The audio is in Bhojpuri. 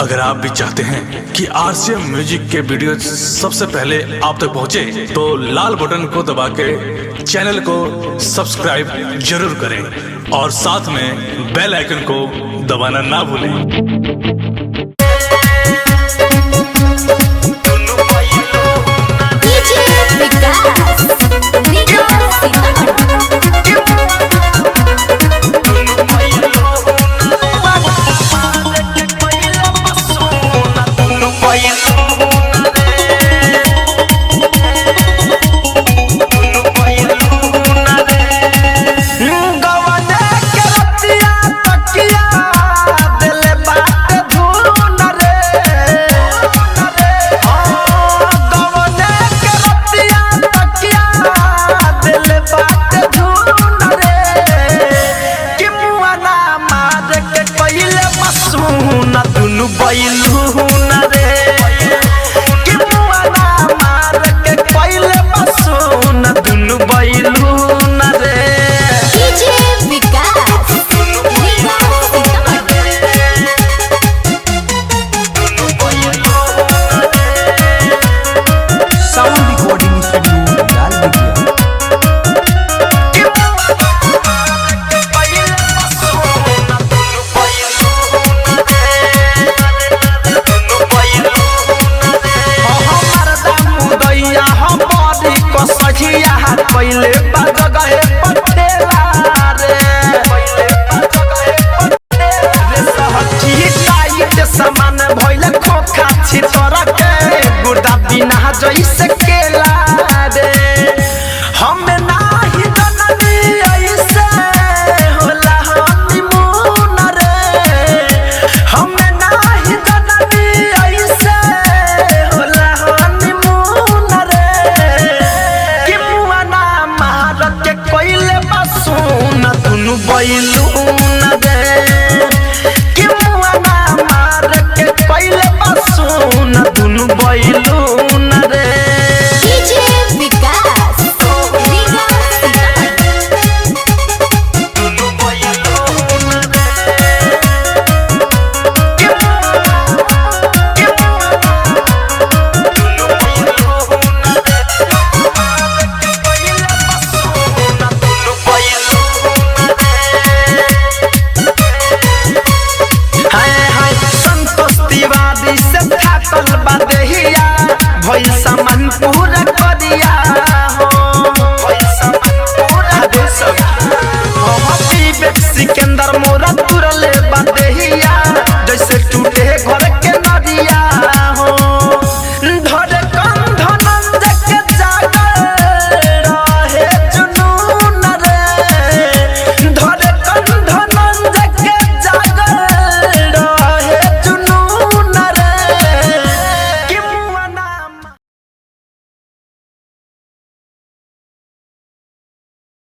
अगर आप भी चाहते हैं कि आरसीएम म्यूजिक के वीडियो सबसे पहले आप तक पहुंचे, तो लाल बटन को दबा के चैनल को सब्सक्राइब जरूर करें और साथ में बेल आइकन को दबाना ना भूलें। पहले गए पटेला रे टाइट सामान भइल खोखा छितर के गुर्दा बिना जैसे केला रे हम नाही जननी ऐसे होला हनीमून रे हम नाही जननी ऐसे होला हनीमून रे कि मुआना मार के कोइले बसुन दुनु बैलून रे कि मुआना मार के कोइले बसुन दुनु बैलून रे भइल सामान पूरा